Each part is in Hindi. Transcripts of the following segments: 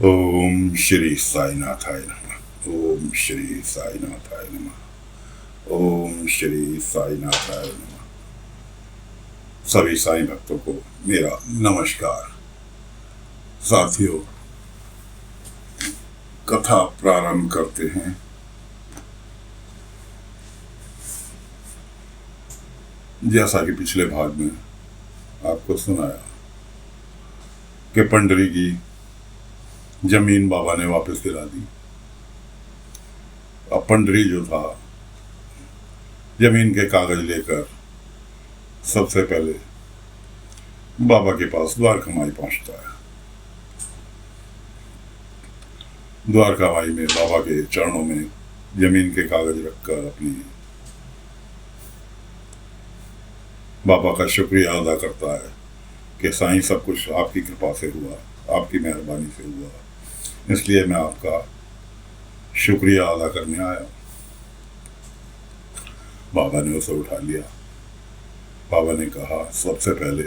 ओम श्री साईनाथाय नमः। ओम श्री साईनाथाय नमः। ओम श्री साईनाथाय नमः। सभी साईं भक्तों को मेरा नमस्कार। साथियों, कथा प्रारंभ करते हैं। जैसा कि पिछले भाग में आपको सुनाया कि पंडरी की जमीन बाबा ने वापस दिला दी। अब पंडरी जो था जमीन के कागज लेकर सबसे पहले बाबा के पास द्वारकामाई पहुंचता है। द्वारकामाई में बाबा के चरणों में जमीन के कागज रखकर अपनी बाबा का शुक्रिया अदा करता है कि साईं सब कुछ आपकी कृपा से हुआ, आपकी मेहरबानी से हुआ, इसलिए मैं आपका शुक्रिया अदा करने आया। बाबा ने उसे उठा लिया। बाबा ने कहा, सबसे पहले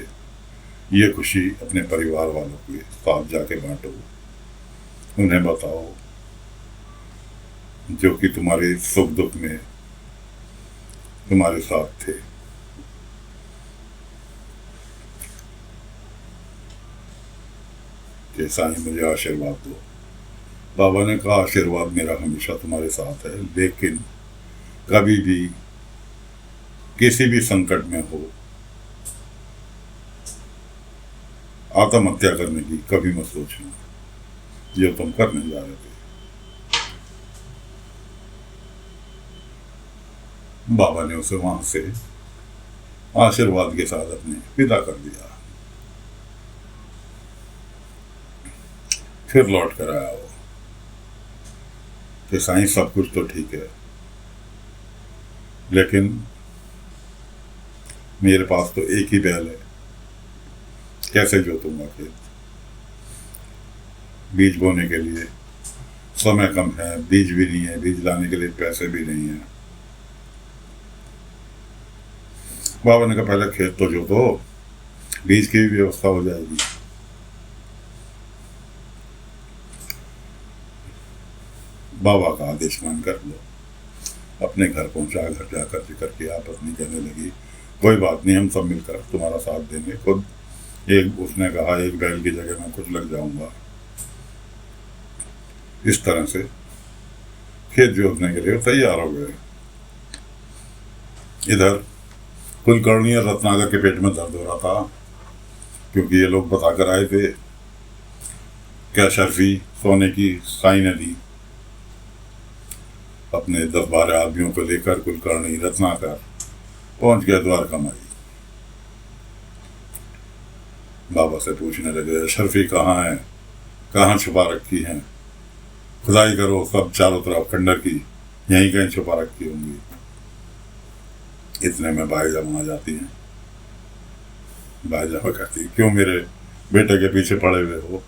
ये खुशी अपने परिवार वालों के साथ जाके बांटो, उन्हें बताओ जो कि तुम्हारे सुख दुख में तुम्हारे साथ थे। कि साईं मुझे आशीर्वाद दो। बाबा ने कहा, आशीर्वाद मेरा हमेशा तुम्हारे साथ है, लेकिन कभी भी किसी भी संकट में हो आत्महत्या करने की कभी मत सोचना, जो तुम करने जा रहे थे। बाबा ने उसे वहां से आशीर्वाद के साथ अपने विदा कर दिया। फिर लौट कर आया वो कि साईं सब कुछ तो ठीक है, लेकिन मेरे पास तो एक ही बैल है, कैसे जोतूंगा खेत? बीज बोने के लिए समय कम है, बीज भी नहीं है, बीज लाने के लिए पैसे भी नहीं है। बाबा ने कहा, पहले खेत तो जोतो, बीज की भी व्यवस्था हो जाएगी। बाबा का आदेश मानकर लो अपने घर पहुंचा। घर जाकर जिक्र किया, पत्नी कहने लगी, कोई बात नहीं, हम सब मिलकर तुम्हारा साथ देंगे। खुद उसने कहा, एक बैल की जगह मैं खुद लग जाऊंगा। इस तरह से खेत जोतने के लिए तैयार हो गए। इधर कुलकर्णी और रत्नाकर के पेट में दर्द हो रहा था, क्योंकि ये लोग बताकर आए थे क्या शर्फी सोने की साईं ने दी। अपने 10-12 आदमियों को लेकर कुलकर्णी रत्नाकर पहुंच गया द्वारकामाई। बाबा से पूछने लगे, शर्फी कहाँ है, कहाँ छुपा रखी है? खुदाई करो, सब चारों तरफ खंडर की यहीं कहीं छुपा रखी होंगी। इतने में बाईजामा आ जाती हैं। बाईजामा कहती, क्यों मेरे बेटे के पीछे पड़े हुए हो?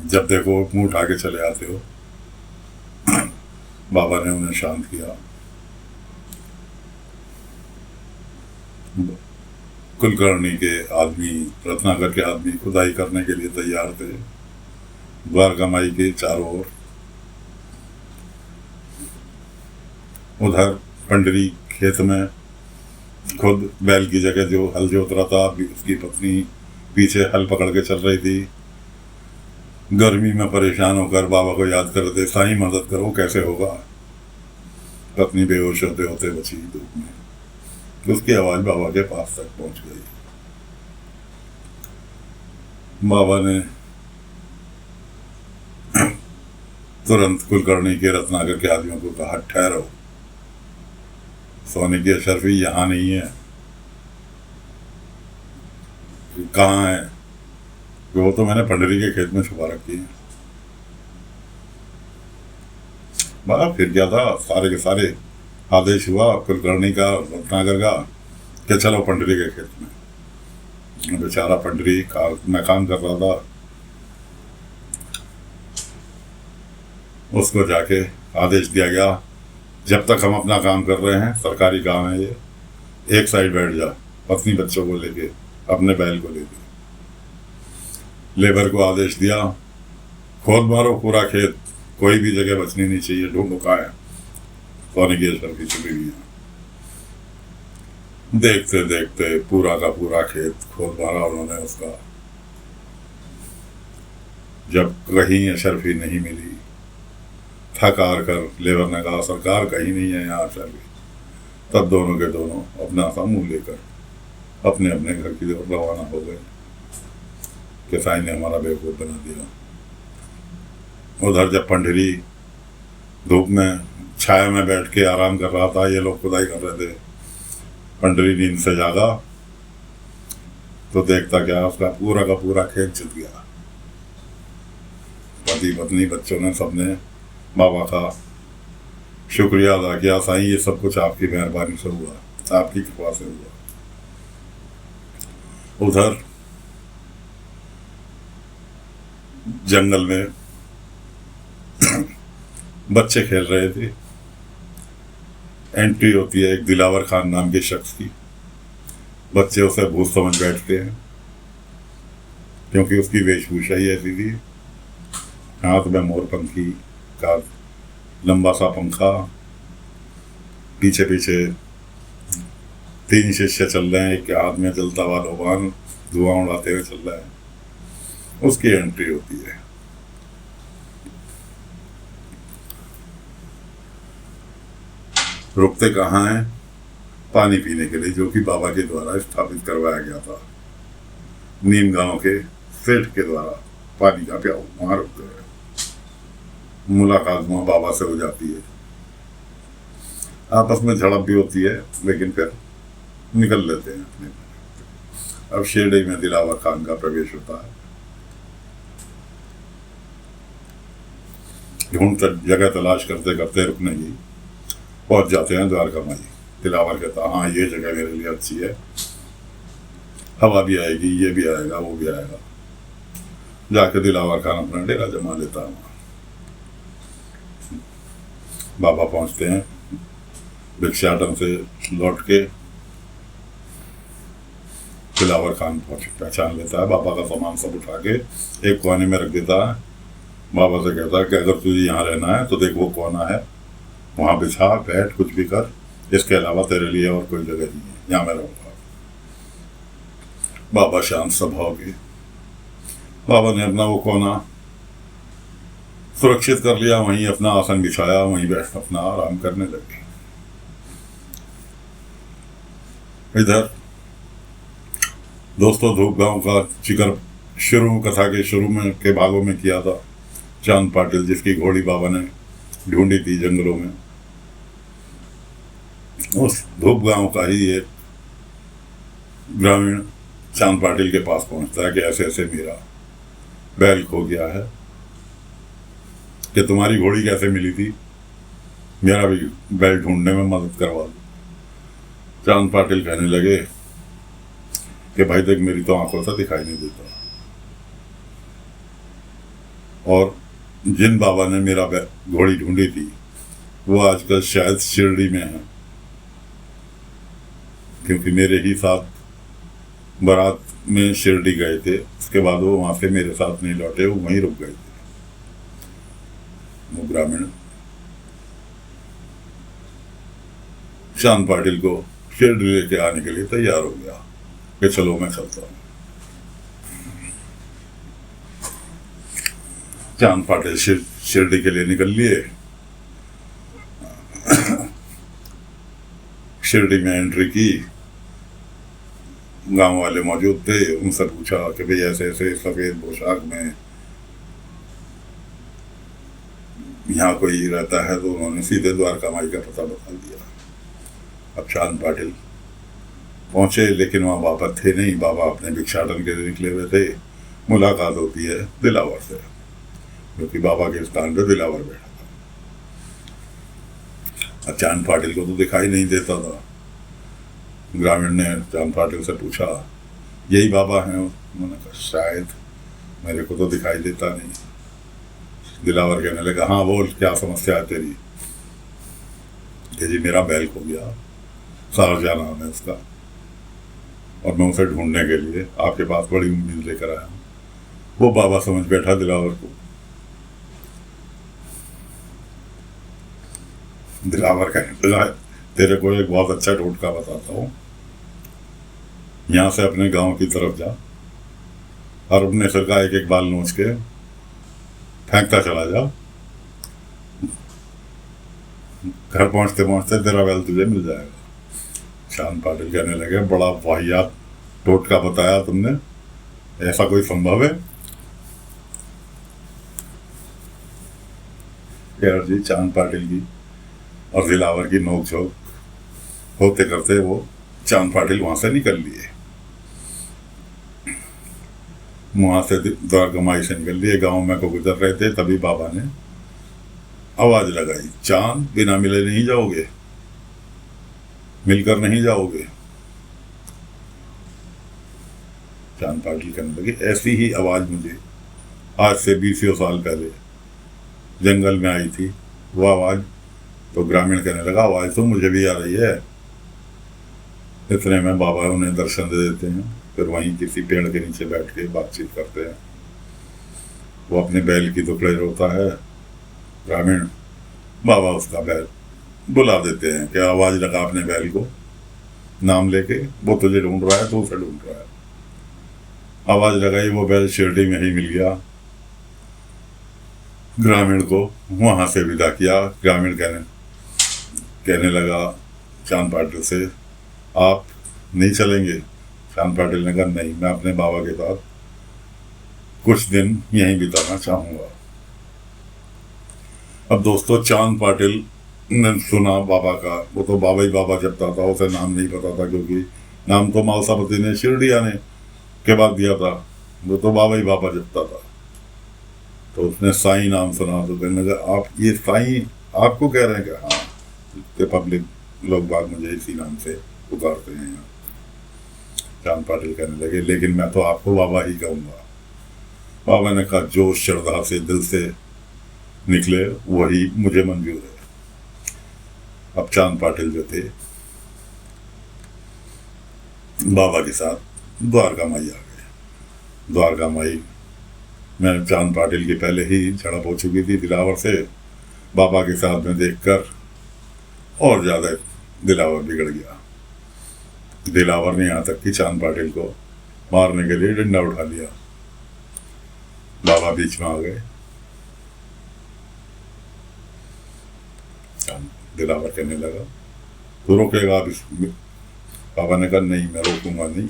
जब देखो मुंह उठा के चले आते हो। बाबा ने उन्हें शांत किया। कुलकर्णी के आदमी, रत्नाकर के आदमी खुदाई करने के लिए तैयार थे द्वारकामाई के चारों ओर। उधर पंडरी खेत में खुद बैल की जगह जो हल जोत रहा था, उसकी पत्नी पीछे हल पकड़ के चल रही थी। गर्मी में परेशान होकर बाबा को याद कर रहे थे, साईं मदद करो, कैसे होगा? पत्नी बेहोश होते होते बची धूप में। उसकी आवाज बाबा के पास तक पहुंच गई। बाबा ने तुरंत कुलकर्णी के, रत्नाकर के आदमियों को कहा, ठहरो, सोने की अशरफी यहां नहीं है। कहाँ है? वो तो मैंने पंडरी के खेत में छुपा रखी है। बाबा फिर क्या था, सारे के सारे आदेश हुआ कुलकर्णी का, रत्नाकर का, कि चलो पंडरी के खेत में। बेचारा पंडरी मैं काम कर रहा था, उसको जाके आदेश दिया गया, जब तक हम अपना काम कर रहे हैं, सरकारी काम है ये, एक साइड बैठ जा, पत्नी बच्चों को लेके, अपने बैल को लेके। लेबर को आदेश दिया, खोद मारो पूरा खेत, कोई भी जगह बचनी नहीं चाहिए, ढूंढो कहाँ है सोने की अशरफी छुपी हुई है। देखते देखते पूरा का पूरा खेत खोद मारा उन्होंने उसका। जब कहीं अशरफी नहीं मिली, थक हार कर लेबर ने कहा सरकार कहीं नहीं है यहाँ अशरफी। तब दोनों के दोनों अपना सा मुंह लेकर अपने अपने घर की तरफ रवाना हो गए कि साईं ने हमारा बेवकूफ़ बना दिया। उधर जब पंडरी धूप में छाया में बैठ के आराम कर रहा था, ये लोग खुदाई कर रहे थे, पंडरी नींद से जागा तो देखता क्या, उसका पूरा का पूरा खेत जुट गया। पति पत्नी बच्चों ने सबने बाबा का शुक्रिया अदा किया, साईं ये सब कुछ आपकी मेहरबानी से हुआ, आपकी कृपा से हुआ। उधर जंगल में बच्चे खेल रहे थे। एंट्री होती है एक दिलावर खान नाम के शख्स की। बच्चे उसे भूत समझ बैठते हैं क्योंकि उसकी वेशभूषा ही ऐसी थी। हाथ में मोरपंखी का लंबा सा पंखा, पीछे पीछे 3 शिष्य चल रहे हैं, एक के हाथ में जलता हुआ लोबान धुआं उड़ाते हुए चल रहा है। उसकी एंट्री होती है। रुकते कहाँ हैं? पानी पीने के लिए, जो कि बाबा के द्वारा स्थापित करवाया गया था। नीम गांव के सेठ के द्वारा पानी का प्याऊ वहां रुकते हैं। मुलाकात वहां बाबा से हो जाती है, आपस में झड़प भी होती है, लेकिन फिर निकल लेते हैं अपने। अब शिरडी में दिलावर खान का प्रवेश होता है। ढूंढ कर जगह तलाश करते करते रुकने की पहुंच जाते हैं द्वारका माई। दिलावर कहता हाँ ये जगह मेरे लिए अच्छी है, हवा भी आएगी, ये भी आएगा, वो भी आएगा। जाके दिलावर खान अपना डेरा जमा लेता है। बाबा पहुंचते हैं, भिक्षाटन से लौट के दिलावर खान पहचान लेता है। बाबा का सामान सब उठा के एक कोने में रख देता है। बाबा से कहता है कि अगर तुझे यहाँ रहना है तो देख वो कोना है, वहाँ बिछा बैठ, कुछ भी कर, इसके अलावा तेरे लिए और कोई जगह नहीं है, यहाँ मैं रहूँगा। बाबा शांत स्वभाव के, बाबा ने अपना वो कोना सुरक्षित कर लिया, वहीं अपना आसन बिछाया, वहीं बैठ अपना आराम करने लगे। इधर दोस्तों धूप गांव का जिक्र कथा के शुरू में के भागों में किया था। चांद पाटिल जिसकी घोड़ी बाबा ने ढूंढी थी जंगलों में, उस धूप गांव का ही एक ग्रामीण चांद पाटिल के पास पहुंचता है कि ऐसे ऐसे मेरा बैल खो गया है, कि तुम्हारी घोड़ी कैसे मिली थी, मेरा भी बैल ढूंढने में मदद करवा दो। चांद पाटिल कहने लगे कि भाई देख मेरी तो आंखों से दिखाई नहीं देता, और जिन बाबा ने मेरा घोड़ी ढूंढी थी वो आजकल शायद शिरडी में है, क्योंकि मेरे ही साथ बारात में शिरडी गए थे, उसके बाद वो वहां से मेरे साथ नहीं लौटे, वो वहीं रुक गए थे। वो ग्रामीण चांद पाटिल को शिरडी लेके आने के लिए तैयार हो गया कि चलो मैं चलता हूँ। चांद पाटिल शिरडी के लिए निकल लिए। शिरडी में एंट्री की, गांव वाले मौजूद थे, उनसे पूछा कि भाई ऐसे ऐसे सफेद पोशाक में यहाँ कोई रहता है, तो उन्होंने सीधे द्वारका माई का पता बता दिया। अब चांद पाटिल पहुंचे, लेकिन वहाँ बाबा थे नहीं, बाबा अपने भिक्षाटन के लिए निकले हुए थे। मुलाकात होती है दिलावर से, क्योंकि बाबा के स्थान पे दिलावर बैठा था। अब चांद पाटिल को तो दिखाई नहीं देता था। ग्रामीण ने चांद पाटिल से पूछा यही बाबा हैं? उन्होंने कहा शायद, मेरे को तो दिखाई देता नहीं। दिलावर कहने लगा हाँ बोल, क्या समस्या है तेरी? कि जी मेरा बैल खो गया, शारजा नाम है उसका, और मैं उसे ढूंढने के लिए आपके पास बड़ी उम्मीद लेकर आया हूँ। वो बाबा समझ बैठा दिलावर को। दिलावर कहने लगा, तेरे को एक बहुत अच्छा टोटका बताता हूँ, यहाँ से अपने गांव की तरफ जा और अपने सिर का एक एक बाल नोच के फेंकता चला जा, घर पहुंचते पहुंचते तेरा बैल तुझे मिल जाएगा। चांद पाटिल कहने लगे, बड़ा वाहियात टोटका बताया तुमने, ऐसा कोई संभव है? यार जी, चांद पाटिल की और दिलावर की नोकझोंक होते करते वो चांद पाटिल वहां से निकल लिए, वहां से द्वारकामाई से निकल लिए, गांव में को गुजर रहे थे। तभी बाबा ने आवाज लगाई, चांद, बिना मिले नहीं जाओगे, मिलकर नहीं जाओगे। चांद पाटिल कहने लगे, ऐसी ही आवाज मुझे आज से 20 साल पहले जंगल में आई थी, वो आवाज। तो ग्रामीण कहने लगा, आवाज तो मुझे भी आ रही है। इतने में बाबा उन्हें दर्शन दे देते हैं, फिर वहीं किसी पेड़ के नीचे बैठ के बातचीत करते हैं। वो अपने बैल की दुखड़े रोता है, ग्रामीण, बाबा उसका बैल बुला देते हैं कि आवाज लगा अपने बैल को, नाम लेके, वो तुझे ढूंढ रहा है, तू उसे ढूंढ रहा है। आवाज लगाई, वो बैल शिरडी में ही मिल गया। ग्रामीण को वहां से विदा किया। ग्रामीण कहने लगा चांद पाटिल से, आप नहीं चलेंगे? चांद पाटिल ने कहा, नहीं, मैं अपने बाबा के साथ कुछ दिन यहीं बिताना चाहूंगा। अब दोस्तों, चांद पाटिल ने सुना बाबा का, वो तो बाबा ही बाबा जपता था, उसे नाम नहीं पता था, क्योंकि नाम तो मालसापति ने शिरडी आने के बाद दिया था, वो तो बाबा ही बाबा जपता था। तो उसने साईं नाम सुना तो कहने लगा, आप ये साईं आपको कह रहे हैं? कि हाँ, कि पब्लिक लोग बाग मुझे इसी नाम से पुकारते हैं यहाँ। चांद पाटिल कहने लगे, लेकिन मैं तो आपको बाबा ही कहूँगा। बाबा ने कहा, जो श्रद्धा से दिल से निकले वही मुझे मंजूर है। अब चांद पाटिल जो थे, बाबा के साथ द्वारका माई आ गए। द्वारका माई में चांद पाटिल की पहले ही झड़प हो चुकी थी दिलावर से। बाबा के साथ में देखकर और ज़्यादा दिलावर बिगड़ गया। दिलावर ने यहाँ तक कि चांद पाटिल को मारने के लिए डंडा उठा लिया। बाबा बीच में आ गए। दिलावर कहने लगा, तू रोकेगा अब इसमें? बाबा ने कहा, नहीं, मैं रोकूंगा नहीं।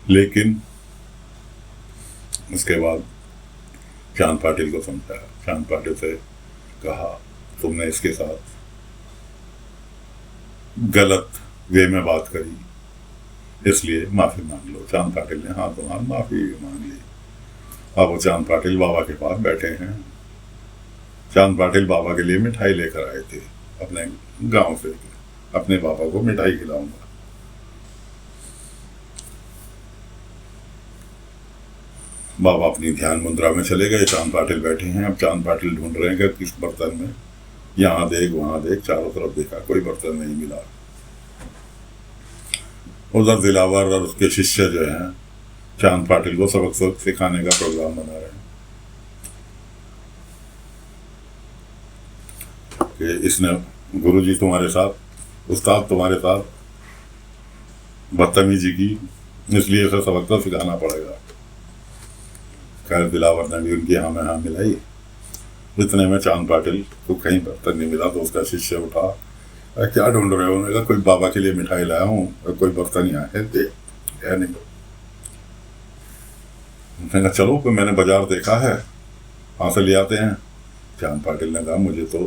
लेकिन उसके बाद चांद पाटिल को समझाया। चांद पाटिल से कहा, तुमने इसके साथ गलत वे में बात करी, इसलिए माफी मांग लो। चांद पाटिल ने हाथ तो माफी मांग ली। अब वो चांद पाटिल बाबा के पास बैठे हैं। चांद पाटिल बाबा के लिए मिठाई लेकर आए थे अपने गांव से, अपने बाबा को मिठाई खिलाऊंगा। बाबा अपनी ध्यान मुद्रा में चले गए। चांद पाटिल बैठे हैं। अब चांद पाटिल ढूंढ रहे हैं कि किस बर्तन में, यहाँ देख वहां देख, चारों तरफ देखा, कोई बर्तन नहीं मिला। उधर दिलावर और उसके शिष्य जो हैं चांद पाटिल को सबक सिखाने का प्रोग्राम बना रहे हैं कि इसने, गुरुजी तुम्हारे साथ, उस्ताद तुम्हारे साथ बदतमीजी की, इसलिए इसे सबक तो सिखाना पड़ेगा। खैर दिलावर ने भी उनकी हाँ में हाँ मिलाई। इतने में चांद पाटिल को कहीं बर्तन नहीं मिला तो उसका शिष्य उठा, क्या ढूंढ रहे हो? उन्होंने कहा, कोई बाबा के लिए मिठाई लाया हूँ, कोई बर्तन यहाँ है? है नहीं। उन्होंने कहा, चलो, कोई मैंने बाजार देखा है, वहाँ से ले आते हैं। चांद पाटिल ने कहा, मुझे तो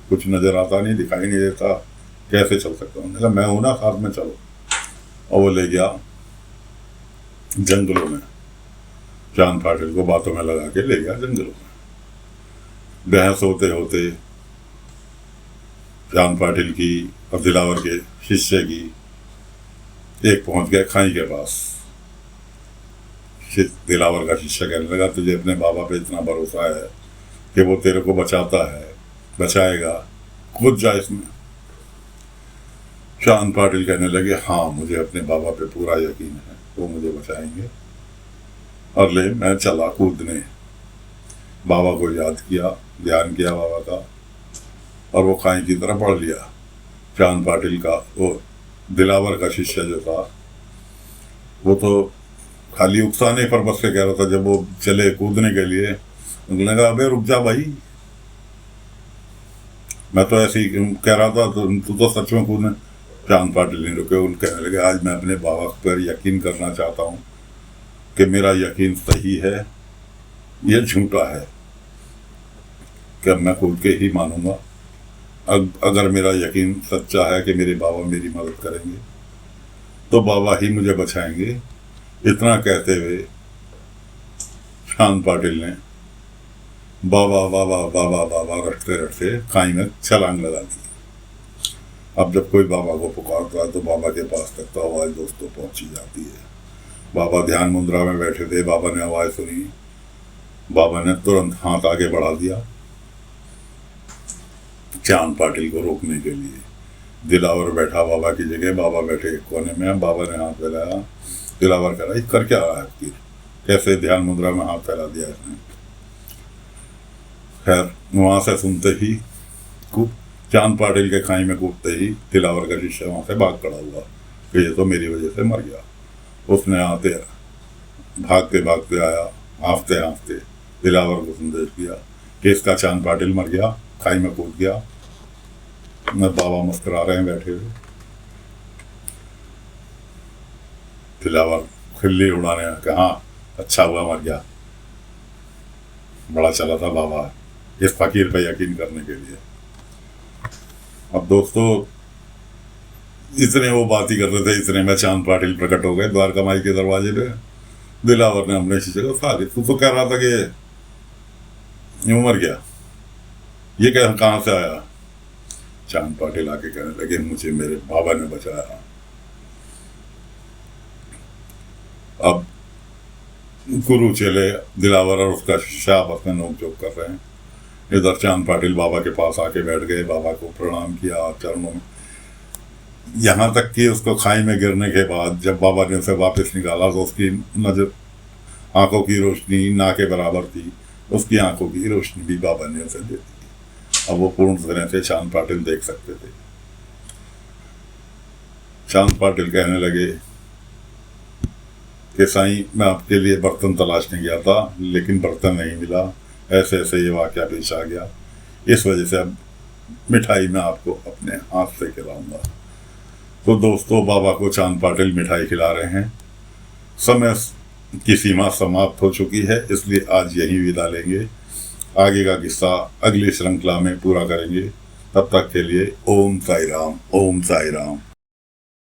कुछ नजर आता नहीं, दिखाई नहीं देता, कैसे चल सकता हूँ? उन्होंने कहा, मैं हूं ना, साथ में चलो। और वो ले गया जंगलों में। चांद पाटिल को बातों में लगा के ले गया जंगलों में। बहस होते होते चांद पाटिल की और दिलावर के शिष्य की एक पहुंच गया खाई के पास। दिलावर का शिष्य कहने लगा, तुझे अपने बाबा पे इतना भरोसा है कि वो तेरे को बचाता है, बचाएगा, खुद जा इसमें। चांद पाटिल कहने लगे, हाँ, मुझे अपने बाबा पे पूरा यकीन है, वो मुझे बचाएंगे। और ले मैं चला कूदने। बाबा को याद किया, ध्यान किया बाबा का, और वो खाई की तरह पढ़ लिया। चांद पाटिल का वो दिलावर का शिष्य जो था, वो तो खाली उकसाने पर बस से कह रहा था। जब वो चले कूदने के लिए, उन्होंने लगा अबे रुक जा भाई, मैं तो ऐसे ही कह रहा था, तू तो सच में कूदने। चांद पाटिल नहीं रुके, उन कहने लगे आज मैं अपने बाबा पर यकीन करना चाहता हूँ कि मेरा यकीन सही है, ये झूठा है, कि मैं कूद के ही मानूंगा। अगर मेरा यकीन सच्चा है कि मेरे बाबा मेरी मदद करेंगे तो बाबा ही मुझे बचाएंगे। इतना कहते हुए चांद पाटिल ने बाबा बाबा बाबा बाबा रटते रटते खाई में छलांग लगा दी। अब जब कोई बाबा को पुकारता है तो बाबा के पास तक तो आवाज़ दोस्तों पहुंची जाती है। बाबा ध्यान मुद्रा में बैठे थे, बाबा ने आवाज़ सुनी, बाबा ने तुरंत हाथ आगे बढ़ा दिया चांद पाटिल को रोकने के लिए। दिलावर बैठा बाबा की जगह, बाबा बैठे एक कोने में, बाबा ने हाथ फैलाया। दिलावर कह रहा है कर क्या रहा है तीर, कैसे ध्यान मुद्रा में हाथ फैला दिया इसने। खैर वहां से सुनते ही चांद पाटिल के खाई में कूदते ही दिलावर का शिष्य वहां से भाग खड़ा हुआ कि ये तो मेरी वजह से मर गया। उसने आते भागते भागते आया, हाँफते हाँफते दिलावर को संदेश दिया कि इसका चांद पाटिल मर गया, खाई में कूद गया। बाबा मुस्कुरा रहे हैं बैठे हुए। दिलावर खिल्ली उड़ाने का, हाँ अच्छा हुआ मर गया, बड़ा चला था बाबा इस फकीर पे यकीन करने के लिए। अब दोस्तों इतने वो बात ही कर रहे थे, इतने में चांद पाटिल प्रकट हो गए द्वारका माई के दरवाजे पे। दिलावर ने अपने शिष्य को सारी, तू तो कह रहा था कि ये मर गया, ये कहाँ से आया। चांद पाटिल आके कहने लगे मुझे मेरे बाबा ने बचाया। अब गुरु चेले दिलावर और उसका शिष्य आपस में नोकझोंक कर रहे हैं। इधर चांद पाटिल बाबा के पास आके बैठ गए, बाबा को प्रणाम किया चरणों में। यहाँ तक कि उसको खाई में गिरने के बाद जब बाबा ने उसे वापस निकाला तो उसकी नजर, आंखों की रोशनी ना के बराबर थी, उसकी आंखों की रोशनी भी बाबा ने उसे दे दी। अब वो पूर्ण तरह से चांद पाटिल देख सकते थे। चांद पाटिल कहने लगे कि साईं मैं आपके लिए बर्तन तलाशने गया था, लेकिन बर्तन नहीं मिला, ऐसे ऐसे ये वाक़या पेश आ गया, इस वजह से अब मिठाई मैं आपको अपने हाथ से खिलाऊंगा। तो दोस्तों बाबा को चांद पाटिल मिठाई खिला रहे हैं। समय की सीमा समाप्त हो चुकी है, इसलिए आज यही विदा लेंगे। आगे का किस्सा अगली श्रृंखला में पूरा करेंगे। तब तक के लिए ओम साई राम, ओम साई राम।